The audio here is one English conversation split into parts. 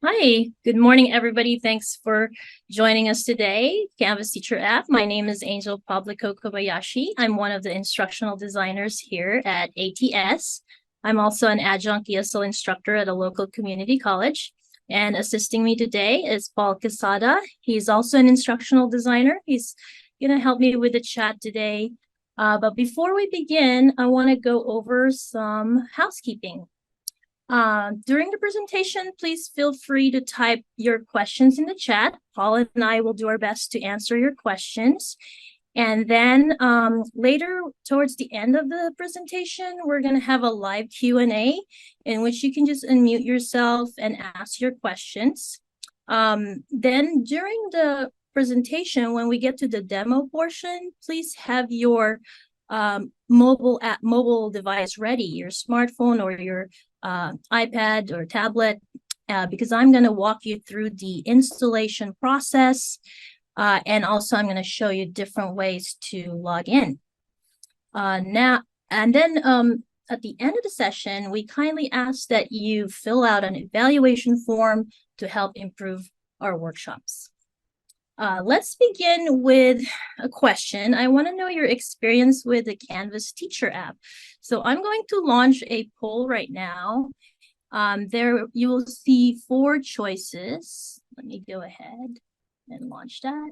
Hi, good morning, everybody. Thanks for joining us today. Canvas Teacher App. My name is Angel Pablico-Kobayashi. I'm one of the instructional designers here at ATS. I'm also an adjunct ESL instructor at a local community college. And assisting me today is Paul Quesada. He's also an instructional designer. He's going to help me with the chat today. But before we begin, I want to go over some housekeeping. During the presentation, please feel free to type your questions in the chat. Paul and I will do our best to answer your questions. And then later, towards the end of the presentation, we're going to have a live Q&A in which you can just unmute yourself and ask your questions. Then during the presentation, when we get to the demo portion, please have your mobile device ready, your smartphone or your iPad or tablet, because I'm going to walk you through the installation process, and also I'm going to show you different ways to log in. Now, and then at the end of the session, we kindly ask that you fill out an evaluation form to help improve our workshops. Let's begin with a question. I want to know your experience with the Canvas Teacher app. So I'm going to launch a poll right now. There you will see 4 choices. Let me go ahead and launch that.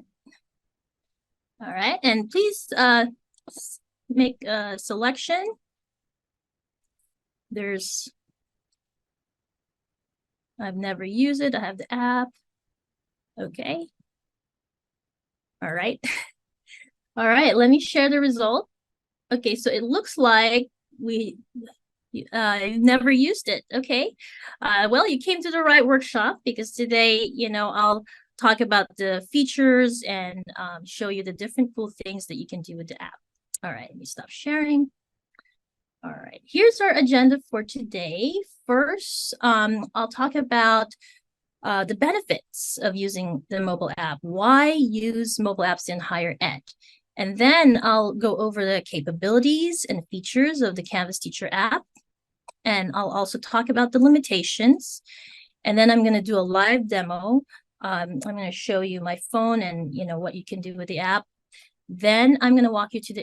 All right, and please make a selection. I've never used it. I have the app. Okay. All right. All right, let me share the result. Okay, so it looks like you've never used it. Okay. Well, you came to the right workshop because today, I'll talk about the features and show you the different cool things that you can do with the app. All right, let me stop sharing. All right, here's our agenda for today. First, I'll talk about the benefits of using the mobile app. Why use mobile apps in higher ed? And then I'll go over the capabilities and features of the Canvas Teacher app. And I'll also talk about the limitations. And then I'm going to do a live demo. I'm going to show you my phone and what you can do with the app. Then I'm going to walk you through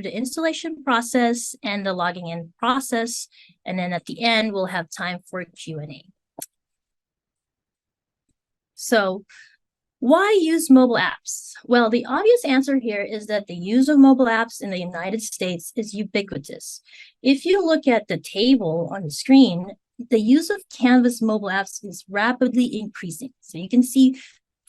the installation process and the logging in process. And then at the end, we'll have time for a Q&A. So why use mobile apps? Well, the obvious answer here is that the use of mobile apps in the United States is ubiquitous. If you look at the table on the screen, the use of Canvas mobile apps is rapidly increasing. So you can see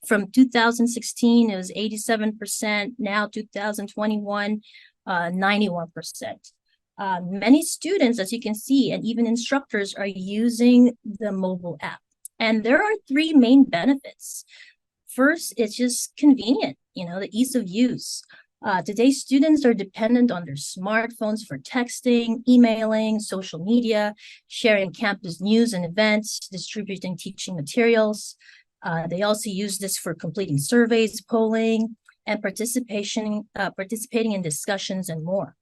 from 2016, it was 87%. Now 2021, 91%. Many students, as you can see, and even instructors are using the mobile app. And there are 3 main benefits. First, it's just convenient, the ease of use. Today, students are dependent on their smartphones for texting, emailing, social media, sharing campus news and events, distributing teaching materials. They also use this for completing surveys, polling, and participating in discussions and more.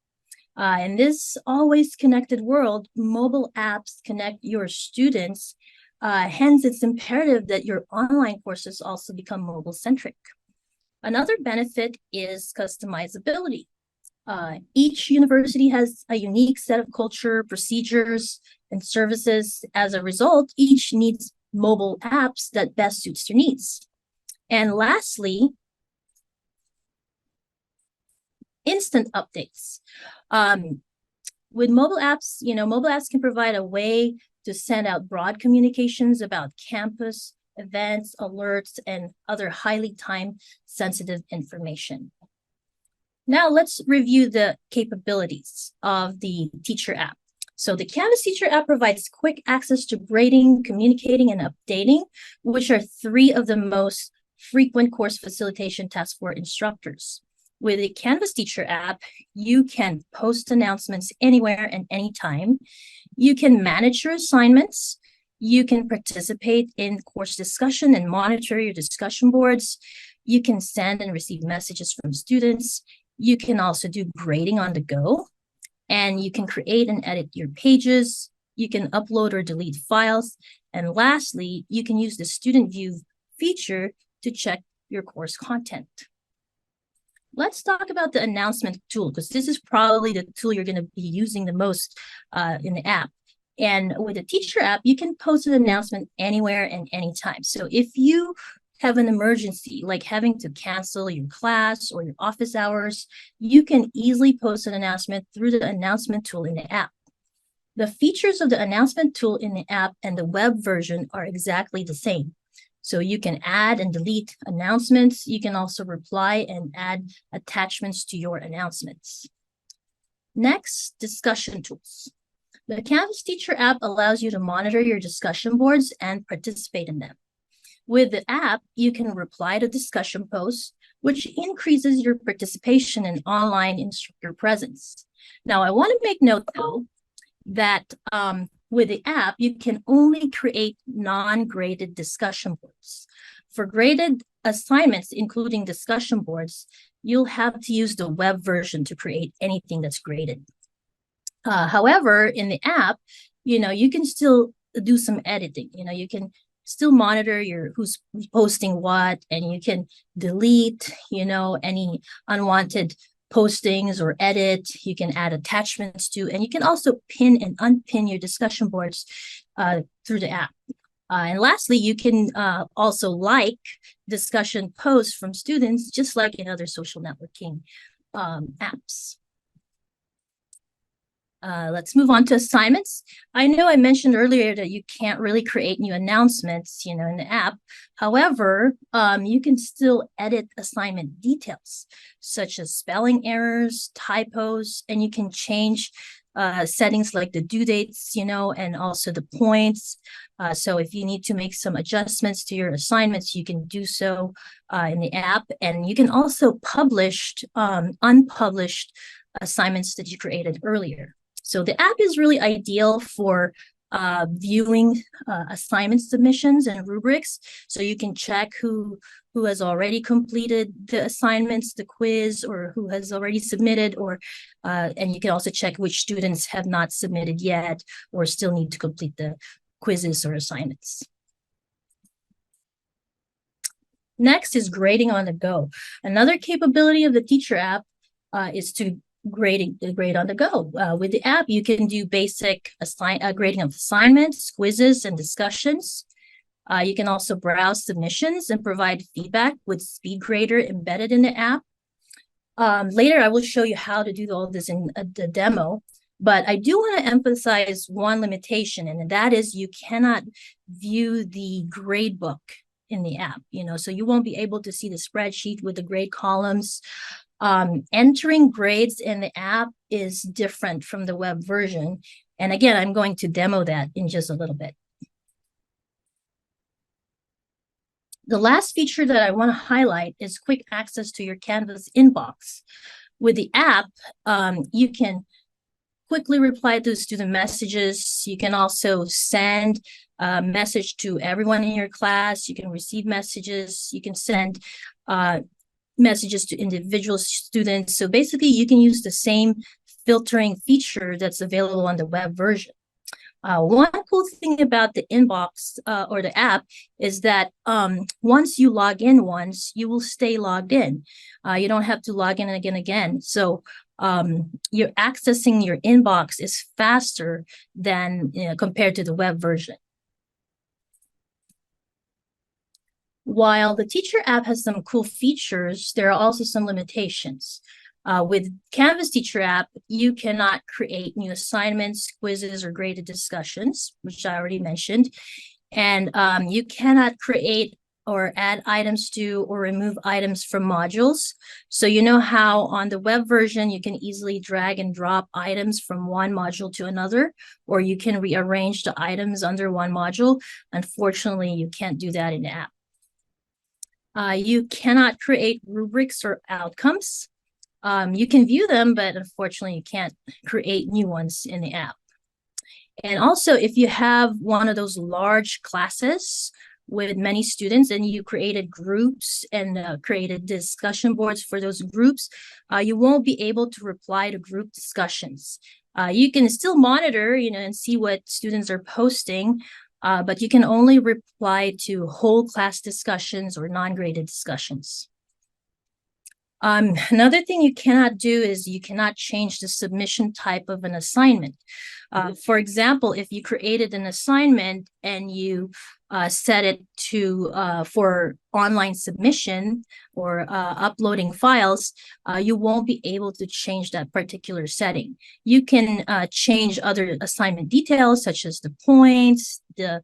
In this always connected world, mobile apps connect your students. Hence, it's imperative that your online courses also become mobile-centric. Another benefit is customizability. Each university has a unique set of culture, procedures, and services. As a result, each needs mobile apps that best suits their needs. And lastly, instant updates. With mobile apps, mobile apps can provide a way to send out broad communications about campus events, alerts, and other highly time-sensitive information. Now let's review the capabilities of the Teacher app. So the Canvas Teacher app provides quick access to grading, communicating, and updating, which are 3 of the most frequent course facilitation tasks for instructors. With the Canvas Teacher app, you can post announcements anywhere and anytime. You can manage your assignments. You can participate in course discussion and monitor your discussion boards. You can send and receive messages from students. You can also do grading on the go. And you can create and edit your pages. You can upload or delete files. And lastly, you can use the student view feature to check your course content. Let's talk about the announcement tool, because this is probably the tool you're going to be using the most in the app. And with the teacher app, you can post an announcement anywhere and anytime. So if you have an emergency, like having to cancel your class or your office hours, you can easily post an announcement through the announcement tool in the app. The features of the announcement tool in the app and the web version are exactly the same. So you can add and delete announcements. You can also reply and add attachments to your announcements. Next, discussion tools. The Canvas Teacher app allows you to monitor your discussion boards and participate in them. With the app, you can reply to discussion posts, which increases your participation in online instructor presence. Now, I want to make note, though, that with the app, you can only create non-graded discussion boards. For graded assignments, including discussion boards, you'll have to use the web version to create anything that's graded. However, in the app, you can still do some editing. You can still monitor who's posting what, and you can delete, any unwanted postings or edit. You can add attachments to, and you can also pin and unpin your discussion boards through the app. And lastly, you can also like discussion posts from students, just like in other social networking apps. Let's move on to assignments. I know I mentioned earlier that you can't really create new announcements, in the app. However, you can still edit assignment details, such as spelling errors, typos, and you can change settings like the due dates, and also the points. So if you need to make some adjustments to your assignments, you can do so in the app. And you can also publish unpublished assignments that you created earlier. So the app is really ideal for viewing assignment submissions and rubrics. So you can check who has already completed the assignments, the quiz, or who has already submitted, and you can also check which students have not submitted yet or still need to complete the quizzes or assignments. Next is grading on the go. Another capability of the Teacher app is to grade on the go. With the app, you can do basic grading of assignments, quizzes, and discussions. You can also browse submissions and provide feedback with SpeedGrader embedded in the app. Later, I will show you how to do all this in the demo, but I do want to emphasize one limitation, and that is you cannot view the grade book in the app, so you won't be able to see the spreadsheet with the grade columns. Entering grades in the app is different from the web version. And again, I'm going to demo that in just a little bit. The last feature that I want to highlight is quick access to your Canvas inbox. With the app, you can quickly reply to student messages. You can also send a message to everyone in your class. You can receive messages. You can send messages to individual students. So basically, you can use the same filtering feature that's available on the web version. One cool thing about the inbox or the app is that once you log in once, you will stay logged in. You don't have to log in again. So you're accessing your inbox is faster than compared to the web version. While the Teacher app has some cool features, there are also some limitations. With Canvas Teacher app, you cannot create new assignments, quizzes, or graded discussions, which I already mentioned. And you cannot create or add items to or remove items from modules. So you know how on the web version, you can easily drag and drop items from one module to another, or you can rearrange the items under one module. Unfortunately, you can't do that in the app. You cannot create rubrics or outcomes. You can view them, but unfortunately, you can't create new ones in the app. And also, if you have one of those large classes with many students and you created groups and created discussion boards for those groups, you won't be able to reply to group discussions. You can still monitor, and see what students are posting, but you can only reply to whole class discussions or non-graded discussions. Another thing you cannot do is you cannot change the submission type of an assignment. For example, if you created an assignment and you set it to for online submission or uploading files, you won't be able to change that particular setting. You can change other assignment details such as the points, the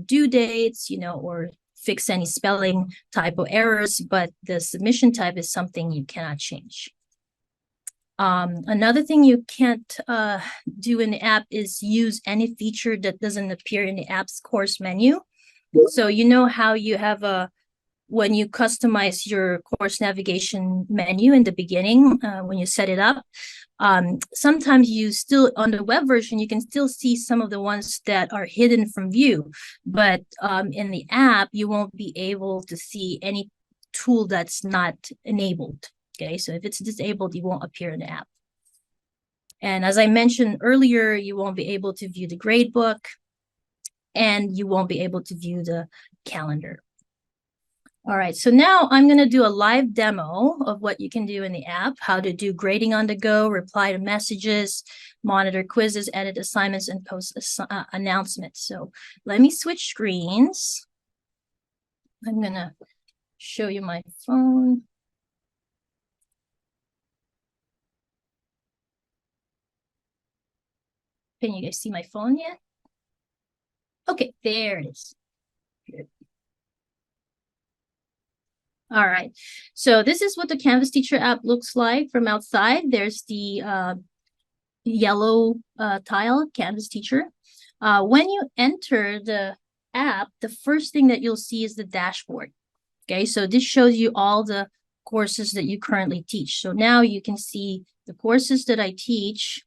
due dates, or fix any spelling typo errors, but the submission type is something you cannot change. Another thing you can't do in the app is use any feature that doesn't appear in the app's course menu. So you know how you have when you customize your course navigation menu in the beginning, when you set it up, sometimes you still, on the web version, you can still see some of the ones that are hidden from view, but in the app, you won't be able to see any tool that's not enabled. Okay, so if it's disabled, it won't appear in the app. And as I mentioned earlier, you won't be able to view the gradebook, and you won't be able to view the calendar. All right, so now I'm going to do a live demo of what you can do in the app, how to do grading on the go, reply to messages, monitor quizzes, edit assignments, and post announcements. So let me switch screens. I'm going to show you my phone. Can you guys see my phone yet? Okay, there it is. Good. All right, so this is what the Canvas Teacher app looks like from outside. There's the yellow tile, Canvas Teacher. When you enter the app, the first thing that you'll see is the dashboard. Okay, so this shows you all the courses that you currently teach. So now you can see the courses that I teach.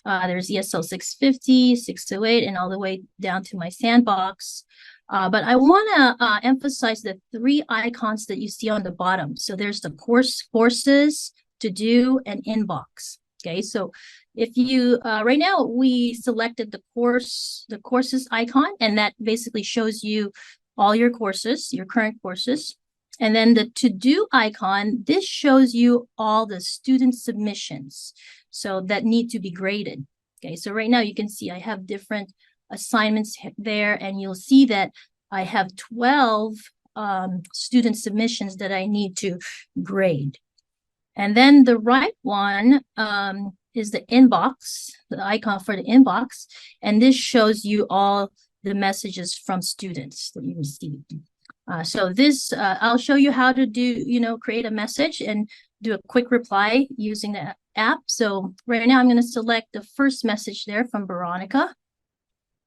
There's ESL 650, 608, and all the way down to my sandbox. But I want to emphasize the 3 icons that you see on the bottom. So there's the courses, to do, and inbox. Okay, so if you right now we selected the courses icon, and that basically shows you all your courses, your current courses. And then the to do icon, this shows you all the student submissions, so that need to be graded. Okay, so right now you can see I have different assignments there, and you'll see that I have 12 student submissions that I need to grade. And then the right one is the inbox, the icon for the inbox, and this shows you all the messages from students that you received. So this, I'll show you how to do, create a message and do a quick reply using the app. So right now I'm going to select the first message there from Veronica,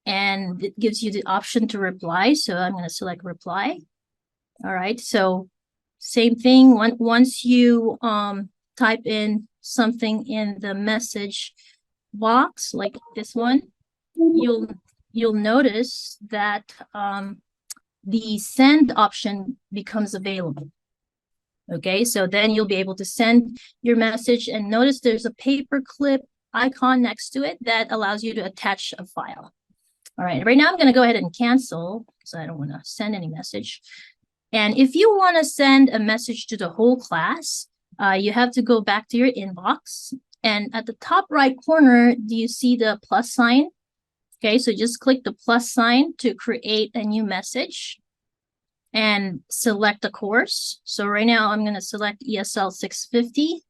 and it gives you the option to reply. So I'm going to select reply. All right, so same thing. Once you type in something in the message box, like this one, you'll notice that the send option becomes available. Okay, so then you'll be able to send your message, and notice there's a paperclip icon next to it that allows you to attach a file. All right, right now I'm going to go ahead and cancel because I don't want to send any message. And if you want to send a message to the whole class, you have to go back to your inbox. And at the top right corner, do you see the plus sign? Okay, so just click the plus sign to create a new message and select a course. So right now I'm going to select ESL 650.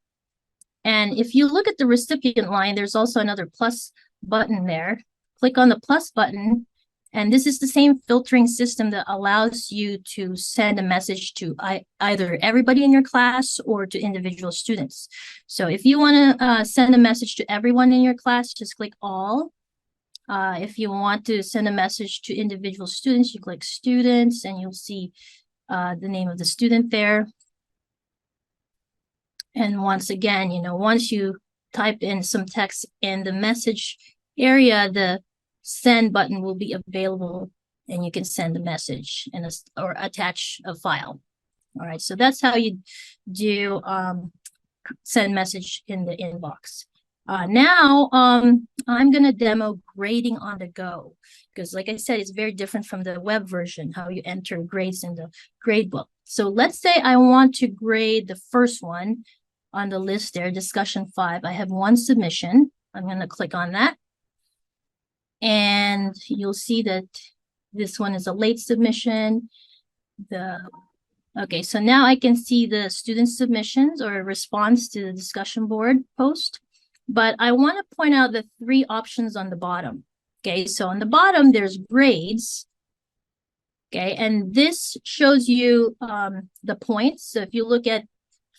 And if you look at the recipient line, there's also another plus button there. Click on the plus button, and this is the same filtering system that allows you to send a message to either everybody in your class or to individual students. So if you want to send a message to everyone in your class, just click all. If you want to send a message to individual students, you click students, and you'll see the name of the student there. And once again, once you type in some text in the message area, the send button will be available, and you can send a message or attach a file. All right, so that's how you do send message in the inbox. Now, I'm going to demo grading on the go because, like I said, it's very different from the web version, how you enter grades in the grade book. So let's say I want to grade the first one on the list there, discussion 5. I have one submission. I'm going to click on that. And you'll see that this one is a late submission. Okay, so now I can see the student submissions or response to the discussion board post. But I want to point out the 3 options on the bottom. Okay, so on the bottom, there's grades. Okay, and this shows you the points. So if you look at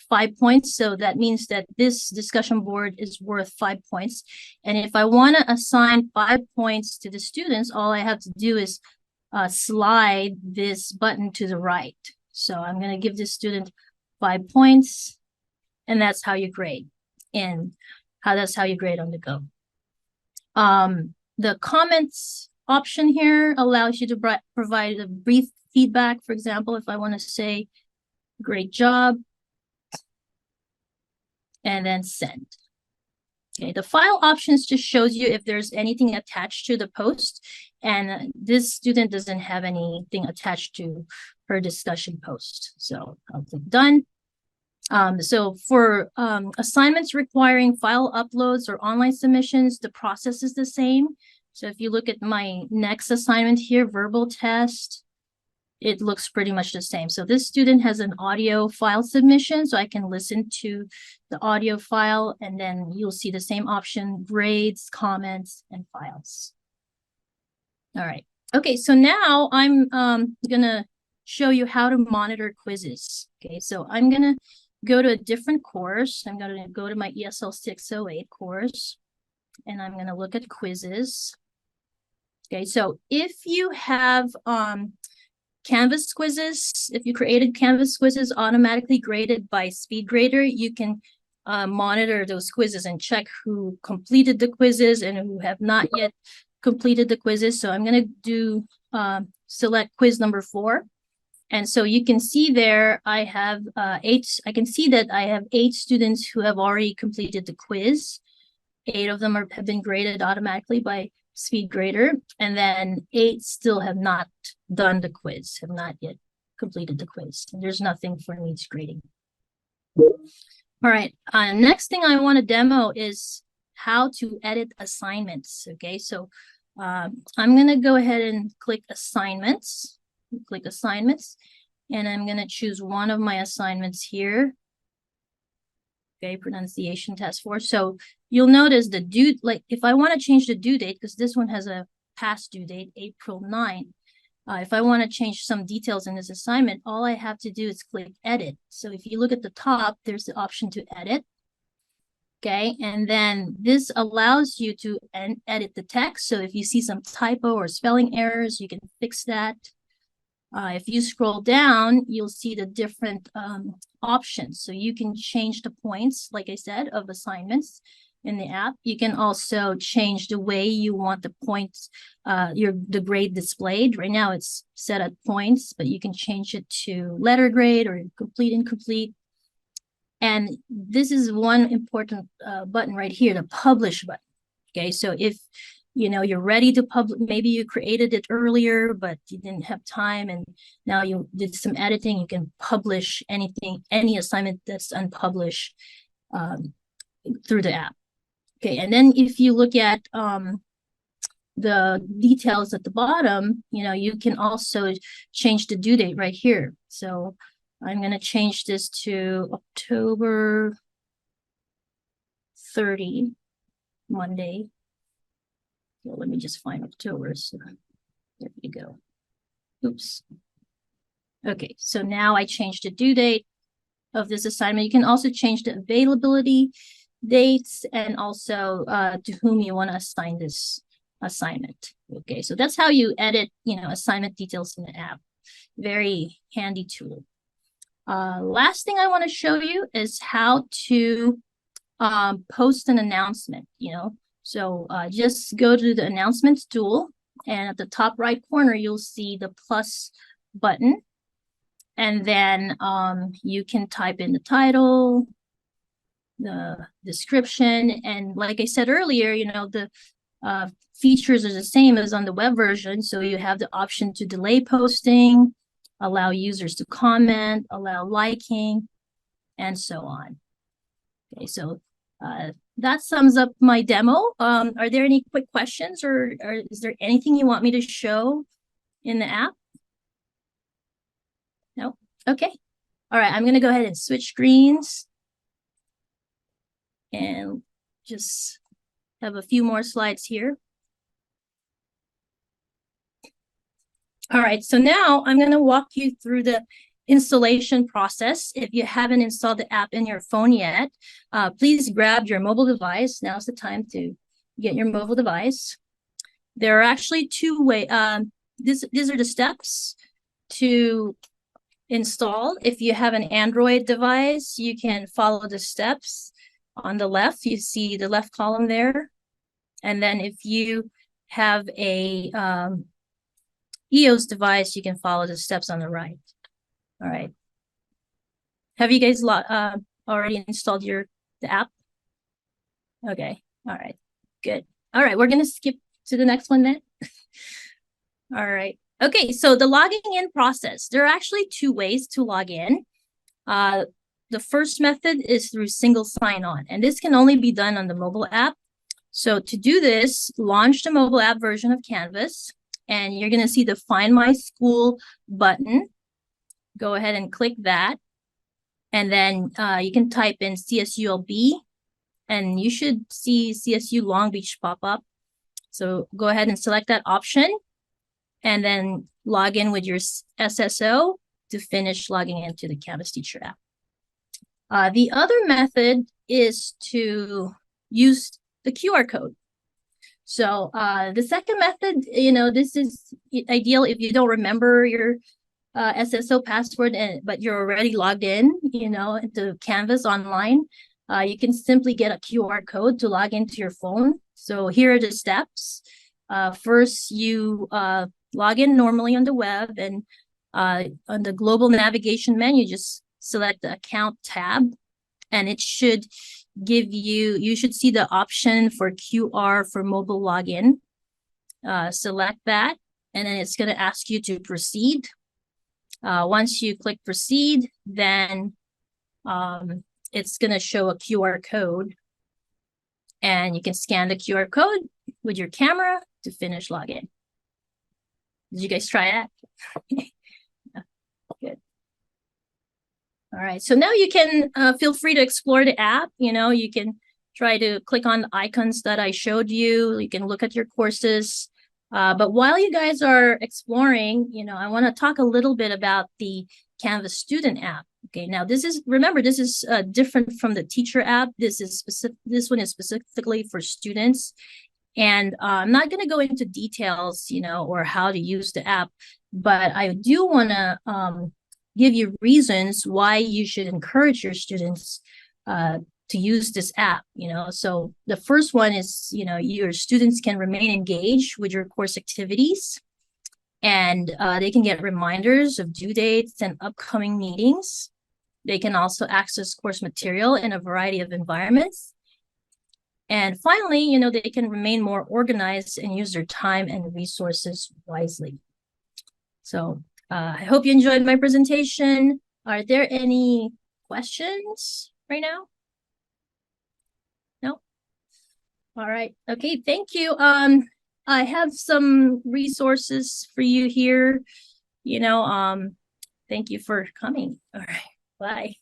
5 points, so that means that this discussion board is worth 5 points. And if I want to assign 5 points to the students, all I have to do is slide this button to the right. So I'm going to give this student 5 points, and that's how you grade. And that's how you grade on the go. The comments option here allows you to provide a brief feedback. For example, if I want to say, great job, and then send. Okay, the file options just shows you if there's anything attached to the post, and this student doesn't have anything attached to her discussion post. So I'll click done. So for assignments requiring file uploads or online submissions, the process is the same. So if you look at my next assignment here, verbal test, it looks pretty much the same. So this student has an audio file submission, so I can listen to the audio file, and then you'll see the same option, grades, comments, and files. All right. Okay, so now I'm gonna show you how to monitor quizzes. Okay, so I'm gonna go to a different course. I'm gonna go to my ESL 608 course, and I'm gonna look at quizzes. Okay, so if you have Canvas quizzes, if you created Canvas quizzes automatically graded by SpeedGrader, you can monitor those quizzes and check who completed the quizzes and who have not yet completed the quizzes. So I'm going to do select quiz number 4. And so you can see there I have 8. I can see that I have 8 students who have already completed the quiz. 8 of them have been graded automatically by SpeedGrader, and then 8 still have not done the quiz, have not yet completed the quiz. And there's nothing for needs grading. All right, next thing I want to demo is how to edit assignments. Okay, so I'm going to go ahead and click assignments, and I'm going to choose one of my assignments here. Okay, pronunciation task 4. So you'll notice the due, like if I want to change the due date, because this one has a past due date, April 9th. If I want to change some details in this assignment, all I have to do is click edit. So if you look at the top, there's the option to edit. Okay, and then this allows you to edit the text. So if you see some typo or spelling errors, you can fix that. If you scroll down, you'll see the different options. So you can change the points, like I said, of assignments in the app. You can also change the way you want the points, the grade displayed. Right now it's set at points, but you can change it to letter grade or complete, incomplete. And this is one important button right here, the publish button. Okay, so if you're ready to publish, maybe you created it earlier, but you didn't have time, and now you did some editing, you can publish any assignment that's unpublished through the app. Okay, and then if you look at the details at the bottom, you can also change the due date right here. So I'm going to change this to October 30, Monday. So let me just find October. So there we go. Oops. Okay, so now I changed the due date of this assignment. You can also change the availability dates and also to whom you want to assign this assignment. Okay, so that's how you edit, assignment details in the app. Very handy tool. Last thing I want to show you is how to post an announcement, So just go to the announcements tool, and at the top right corner, you'll see the plus button. And then you can type in the title, the description. And like I said earlier, the features are the same as on the web version. So you have the option to delay posting, allow users to comment, allow liking, and so on. Okay, so that sums up my demo. Are there any quick questions, or is there anything you want me to show in the app? No? Okay. All right, I'm going to go ahead and switch screens and just have a few more slides here. All right, so now I'm going to walk you through the installation process. If you haven't installed the app in your phone yet, please grab your mobile device. Now's the time to get your mobile device. There are actually two ways. These are the steps to install. If you have an Android device, you can follow the steps. On the left, you see the left column there. And then if you have a EOS device, you can follow the steps on the right. All right. Have you guys already installed the app? Okay. All right. Good. All right. We're going to skip to the next one then. All right. Okay. So the logging in process, there are actually two ways to log in. The first method is through single sign-on, and this can only be done on the mobile app. So to do this, launch the mobile app version of Canvas, and you're going to see the Find My School button. Go ahead and click that. And then you can type in CSULB, and you should see CSU Long Beach pop up. So go ahead and select that option, and then log in with your SSO to finish logging into the Canvas Teacher app. The other method is to use the QR code. So the second method, this is ideal if you don't remember your SSO password, but you're already logged in, into Canvas online. You can simply get a QR code to log into your phone. So here are the steps. First, you log in normally on the web, and on the global navigation menu, just select the account tab, and it should give you should see the option for QR for mobile login. Select that, and then it's going to ask you to proceed. Once you click proceed, then it's going to show a QR code, and you can scan the QR code with your camera to finish login. Did you guys try that? Good. All right, so now you can feel free to explore the app. You can try to click on the icons that I showed you. You can look at your courses. But while you guys are exploring, I want to talk a little bit about the Canvas Student app. Okay, now remember, this is different from the teacher app. This one is specifically for students. And I'm not going to go into details, or how to use the app, but I do want to give you reasons why you should encourage your students to use this app. So the first one is, your students can remain engaged with your course activities, and they can get reminders of due dates and upcoming meetings. They can also access course material in a variety of environments. And finally, they can remain more organized and use their time and resources wisely. So I hope you enjoyed my presentation. Are there any questions right now? No? All right. Okay, thank you. I have some resources for you here. Thank you for coming. All right, bye.